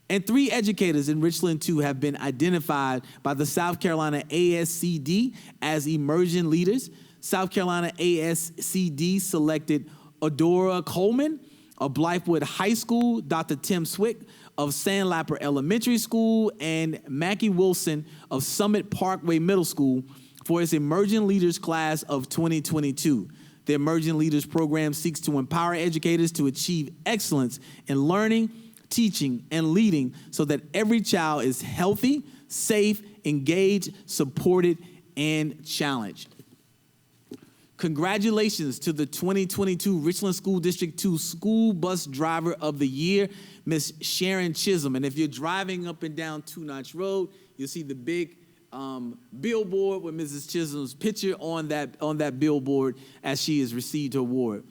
And 3 educators in Richland 2 have been identified by the South Carolina ASCD as emerging leaders. South Carolina ASCD selected Adora Coleman of Blythewood High School, Dr. Tim Swick of Sandlapper Elementary School, and Mackie Wilson of Summit Parkway Middle School for its Emerging Leaders class of 2022. The Emerging Leaders program seeks to empower educators to achieve excellence in learning, teaching, and leading so that every child is healthy, safe, engaged, supported, and challenged. Congratulations to the 2022 Richland School District 2 School Bus Driver of the Year, Miss Sharon Chisholm. And if you're driving up and down Two Notch Road, you'll see the big billboard with Mrs. Chisholm's picture on that billboard as she has received her award.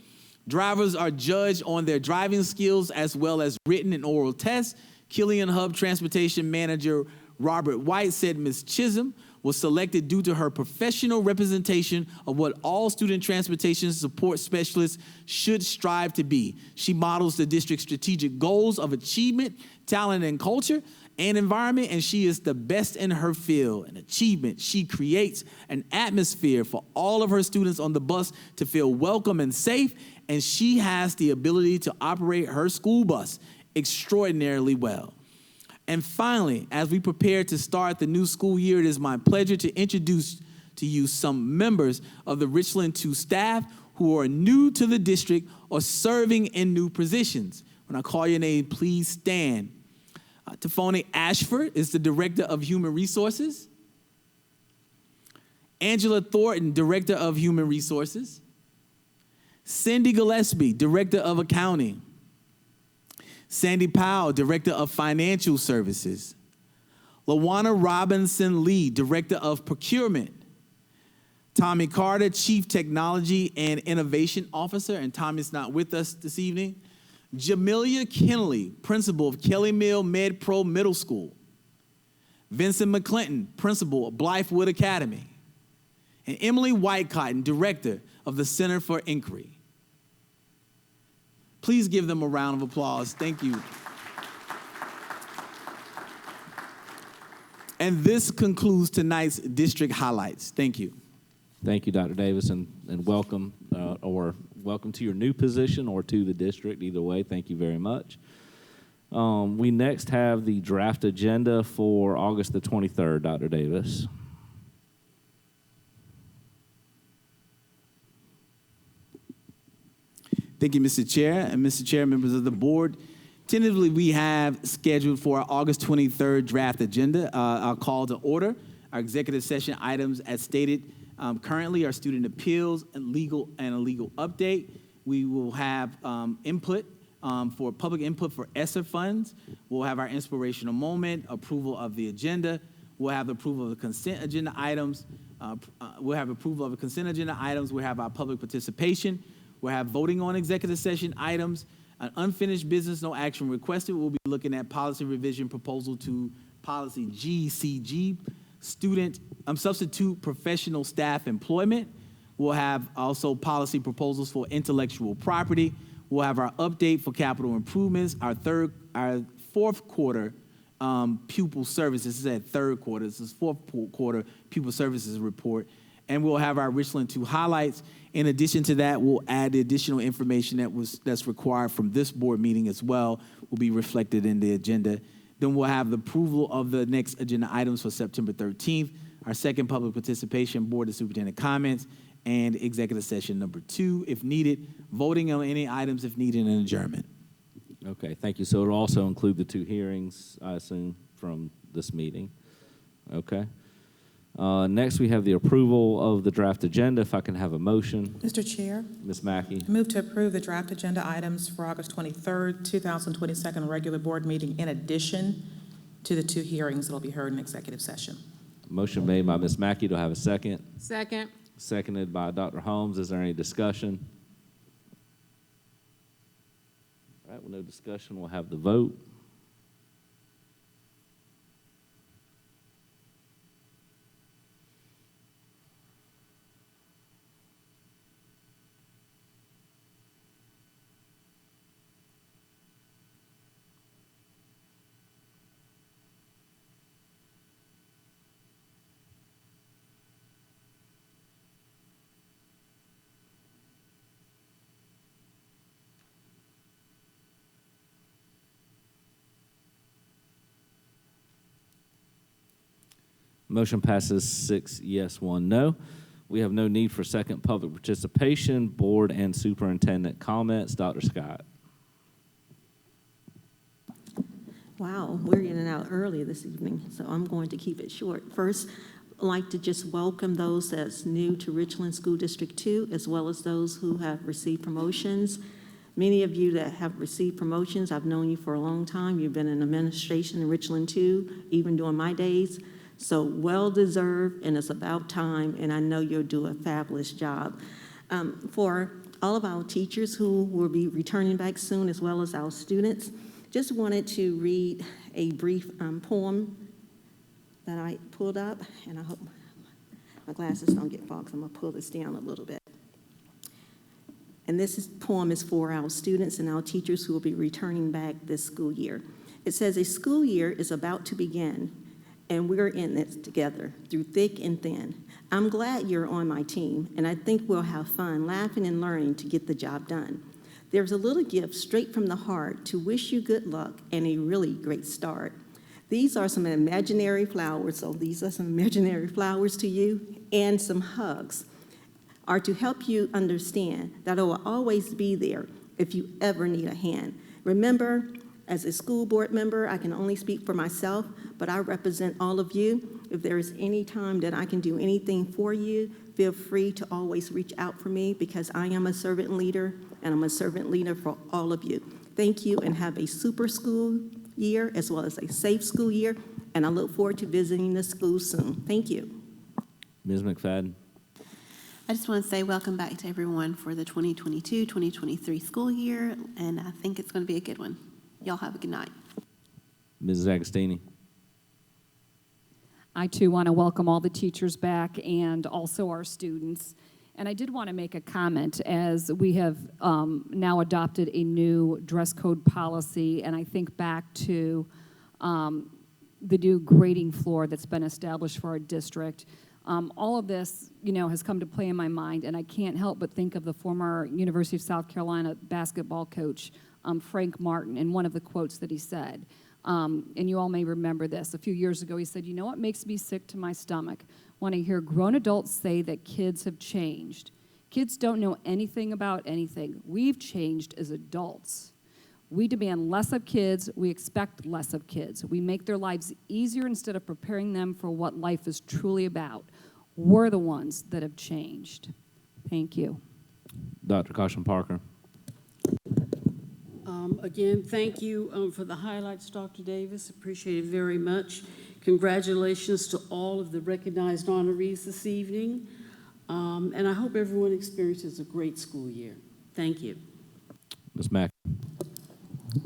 Drivers are judged on their driving skills as well as written and oral tests. Killian Hub Transportation Manager Robert White said Ms. Chisholm was selected due to her professional representation of what all student transportation support specialists should strive to be. She models the district's strategic goals of achievement, talent, and culture, and environment, and she is the best in her field. An achievement, she creates an atmosphere for all of her students on the bus to feel welcome and safe, and she has the ability to operate her school bus extraordinarily well. And finally, as we prepare to start the new school year, it is my pleasure to introduce to you some members of the Richland 2 staff who are new to the district or serving in new positions. When I call your name, please stand. Tafone Ashford is the Director of Human Resources. Angela Thornton, Director of Human Resources. Cindy Gillespie, Director of Accounting. Sandy Powell, Director of Financial Services. LaWanna Robinson Lee, Director of Procurement. Tommy Carter, Chief Technology and Innovation Officer, and Tommy's not with us this evening. Jamelia Kennelly, Principal of Kelly Mill Med Pro Middle School. Vincent McClinton, Principal of Blythewood Academy. And Emily Whitecotton, Director of the Center for Inquiry. Please give them a round of applause. Thank you. And this concludes tonight's district highlights. Thank you. Thank you, Dr. Davis, and welcome, welcome to your new position or to the district. Either way, thank you very much. We next have the draft agenda for August the 23rd, Dr. Davis. Thank you, Mr. Chair. And Mr. Chair, members of the board, tentatively we have scheduled for our August 23rd draft agenda. I'll call to order our executive session items as stated currently are student appeals and a legal update. We will have input for public input for ESSER funds. We'll have our inspirational moment, approval of the agenda. We'll have approval of the consent agenda items. We'll have approval of the consent agenda items. We'll have our public participation. We'll have voting on executive session items, an unfinished business, no action requested. We'll be looking at policy revision proposal to policy GCG, substitute professional staff employment. We'll have also policy proposals for intellectual property. We'll have our update for capital improvements, our fourth quarter pupil services. This is at third quarter. This is fourth quarter pupil services report. and we'll have our Richland 2 highlights. In addition to that, we'll add the additional information that's required from this board meeting as well, will be reflected in the agenda. Then we'll have the approval of the next agenda items for September 13th, our second public participation, board and superintendent comments, and executive session number 2, if needed, voting on any items if needed, and adjournment. Okay, thank you. So it'll also include the 2 hearings, I assume, from this meeting. Okay. Next, we have the approval of the draft agenda. If I can have a motion. Mr. Chair, Ms. Mackey. I move to approve the draft agenda items for August 23rd, 2022 regular board meeting in addition to the 2 hearings that will be heard in executive session. Motion made by Ms. Mackey. Do I have a second? Second. Seconded by Dr. Holmes. Is there any discussion? All right, with no discussion, we'll have the vote. Motion passes 6 yes, 1 no. We have no need for second public participation. Board and superintendent comments. Dr. Scott. Wow, we're in and out early this evening, so I'm going to keep it short. First, I'd like to just welcome those that's new to Richland School District 2, as well as those who have received promotions. Many of you that have received promotions, I've known you for a long time. You've been in administration in Richland 2, even during my days. So well-deserved, and it's about time, and I know you'll do a fabulous job. For all of our teachers who will be returning back soon, as well as our students, just wanted to read a brief poem that I pulled up, and I hope my glasses don't get fogged, so I'm going to pull this down a little bit. And poem is for our students and our teachers who will be returning back this school year. It says, "A school year is about to begin, and we're in it together, through thick and thin. I'm glad you're on my team, and I think we'll have fun laughing and learning to get the job done. There's a little gift straight from the heart to wish you good luck and a really great start. These are some imaginary flowers, so these are some imaginary flowers to you, and some hugs are to help you understand that I will always be there if you ever need a hand. Remember, as a school board member, I can only speak for myself, but I represent all of you. If there is any time that I can do anything for you, feel free to always reach out for me, because I am a servant leader, and I'm a servant leader for all of you. Thank you, and have a super school year as well as a safe school year, and I look forward to visiting the school soon. Thank you." Ms. McFadden. I just want to say welcome back to everyone for the 2022-2023 school year, and I think it's going to be a good one. Y'all have a good night. Mrs. Agostini. I, too, want to welcome all the teachers back and also our students. And I did want to make a comment, as we have now adopted a new dress code policy, and I think back to the new grading floor that's been established for our district. All of this, has come to play in my mind, and I can't help but think of the former University of South Carolina basketball coach, Frank Martin, and one of the quotes that he said. And you all may remember this. A few years ago, he said, "You know what makes me sick to my stomach? When I hear grown adults say that kids have changed. Kids don't know anything about anything. We've changed as adults. We demand less of kids. We expect less of kids. We make their lives easier instead of preparing them for what life is truly about. We're the ones that have changed." Thank you. Dr. Caution Parker. Again, thank you for the highlights, Dr. Davis. Appreciate it very much. Congratulations to all of the recognized honorees this evening. And I hope everyone experiences a great school year. Thank you. Ms. Mack.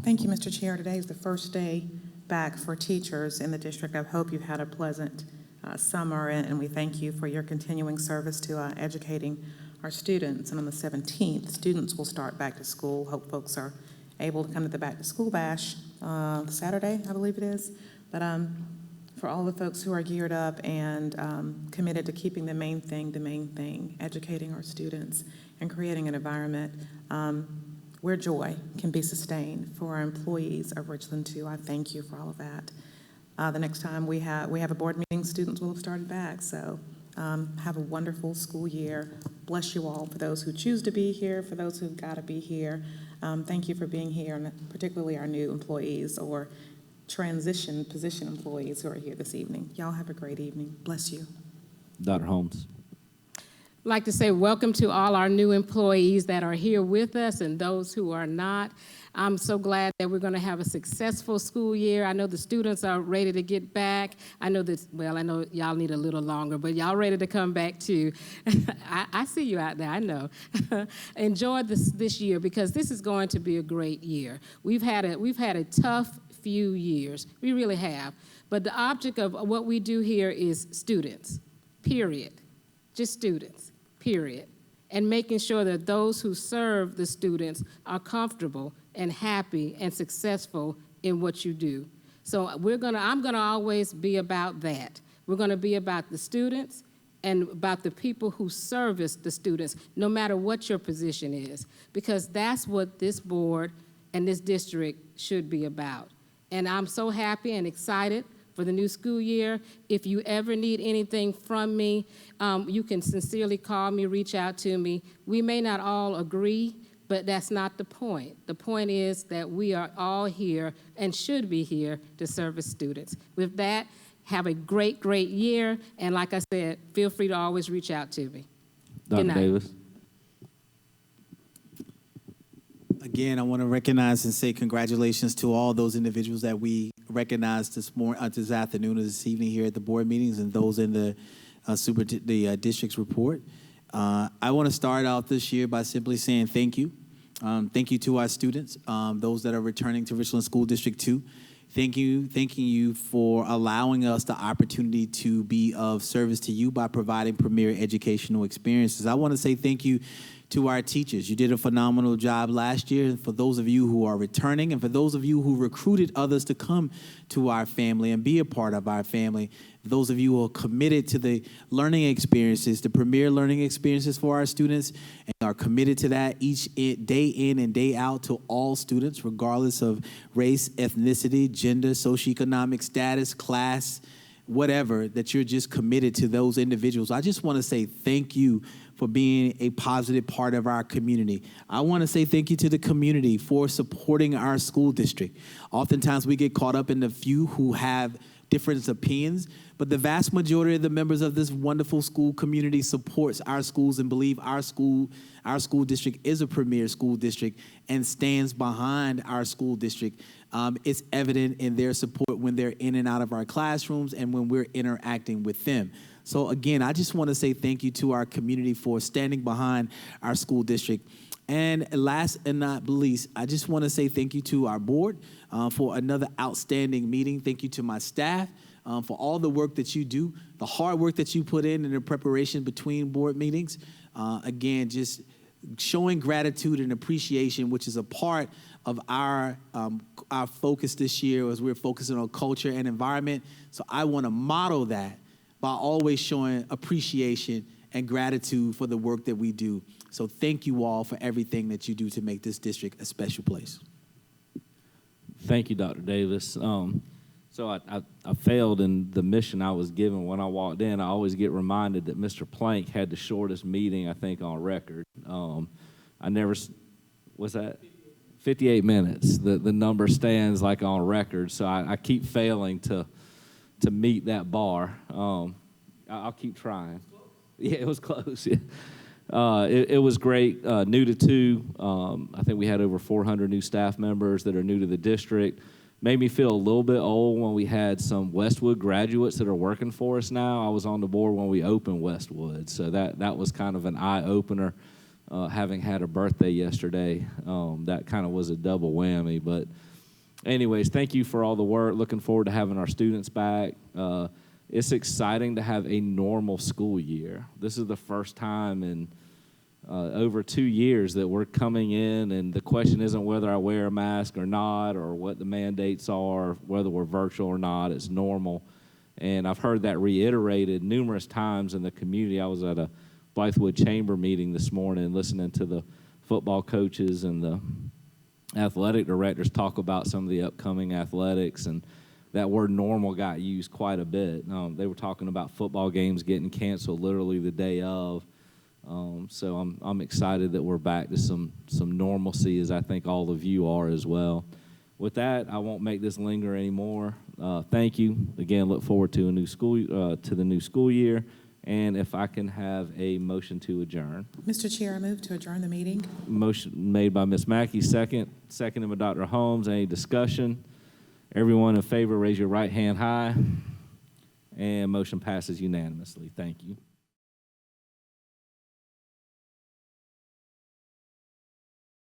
Thank you, Mr. Chair. Today is the first day back for teachers in the district. I hope you've had a pleasant summer, and we thank you for your continuing service to educating our students. And on the 17th, students will start back to school. Hope folks are able to come to the back to school bash Saturday, I believe it is. But for all the folks who are geared up and committed to keeping the main thing, educating our students and creating an environment where joy can be sustained for our employees of Richland too. I thank you for all of that. The next time we have a board meeting, students will have started back. So have a wonderful school year. Bless you all for those who choose to be here, for those who've got to be here. Thank you for being here, and particularly our new employees or transition position employees who are here this evening. Y'all have a great evening. Bless you. Dr. Holmes. I'd like to say welcome to all our new employees that are here with us and those who are not. I'm so glad that we're going to have a successful school year. I know the students are ready to get back. I know that, well, I know y'all need a little longer, but y'all ready to come back too. I see you out there, I know. Enjoy this year, because this is going to be a great year. We've had a tough few years. We really have. But the object of what we do here is students, period. Just students, period. And making sure that those who serve the students are comfortable and happy and successful in what you do. So I'm gonna always be about that. We're gonna be about the students and about the people who service the students, no matter what your position is, because that's what this board and this district should be about. And I'm so happy and excited for the new school year. If you ever need anything from me, you can sincerely call me, reach out to me. We may not all agree, but that's not the point. The point is that we are all here and should be here to service students. With that, have a great, great year. And like I said, feel free to always reach out to me. Dr. Good night. Davis. Again, I want to recognize and say congratulations to all those individuals that we recognized this afternoon or this evening here at the board meetings, and those in the district's report. I want to start out this year by simply saying thank you. Thank you to our students, those that are returning to Richland School District 2. Thanking you for allowing us the opportunity to be of service to you by providing premier educational experiences. I want to say thank you to our teachers. You did a phenomenal job last year. And for those of you who are returning, and for those of you who recruited others to come to our family and be a part of our family, those of you who are committed to the learning experiences, the premier learning experiences for our students, and are committed to that each day in and day out to all students, regardless of race, ethnicity, gender, socioeconomic status, class, whatever, that you're just committed to those individuals. I just want to say thank you for being a positive part of our community. I want to say thank you to the community for supporting our school district. Oftentimes we get caught up in the few who have different opinions, but the vast majority of the members of this wonderful school community supports our schools and believe our school district is a premier school district and stands behind our school district. It's evident in their support when they're in and out of our classrooms and when we're interacting with them. So again, I just want to say thank you to our community for standing behind our school district. And last and not least, I just want to say thank you to our board for another outstanding meeting. Thank you to my staff for all the work that you do, the hard work that you put in the preparation between board meetings. Again, just showing gratitude and appreciation, which is a part of our focus this year as we're focusing on culture and environment. So I want to model that by always showing appreciation and gratitude for the work that we do. So thank you all for everything that you do to make this district a special place. Thank you, Dr. Davis. So I failed in the mission I was given when I walked in. I always get reminded that Mr. Plank had the shortest meeting, I think, on record. I never, what's that? 58 minutes. The number stands like on record, so I keep failing to meet that bar. I'll keep trying. Yeah, it was close. Yeah. It was great. New to two. I think we had over 400 new staff members that are new to the district. Made me feel a little bit old when we had some Westwood graduates that are working for us now. I was on the board when we opened Westwood, so that was kind of an eye-opener. Having had a birthday yesterday, that kind of was a double whammy. But anyways, thank you for all the work. Looking forward to having our students back. It's exciting to have a normal school year. This is the first time in over 2 years that we're coming in, and the question isn't whether I wear a mask or not, or what the mandates are, whether we're virtual or not. It's normal. And I've heard that reiterated numerous times in the community. I was at a Blythewood Chamber meeting this morning listening to the football coaches and the athletic directors talk about some of the upcoming athletics, and that word normal got used quite a bit. They were talking about football games getting canceled literally the day of. So I'm excited that we're back to some normalcy, as I think all of you are as well. With that, I won't make this linger anymore. Thank you. Again, look forward to the new school year. And if I can have a motion to adjourn. Mr. Chair, I move to adjourn the meeting. Motion made by Ms. Mackey, seconded by Dr. Holmes. Any discussion? Everyone in favor, raise your right hand high. And motion passes unanimously. Thank you.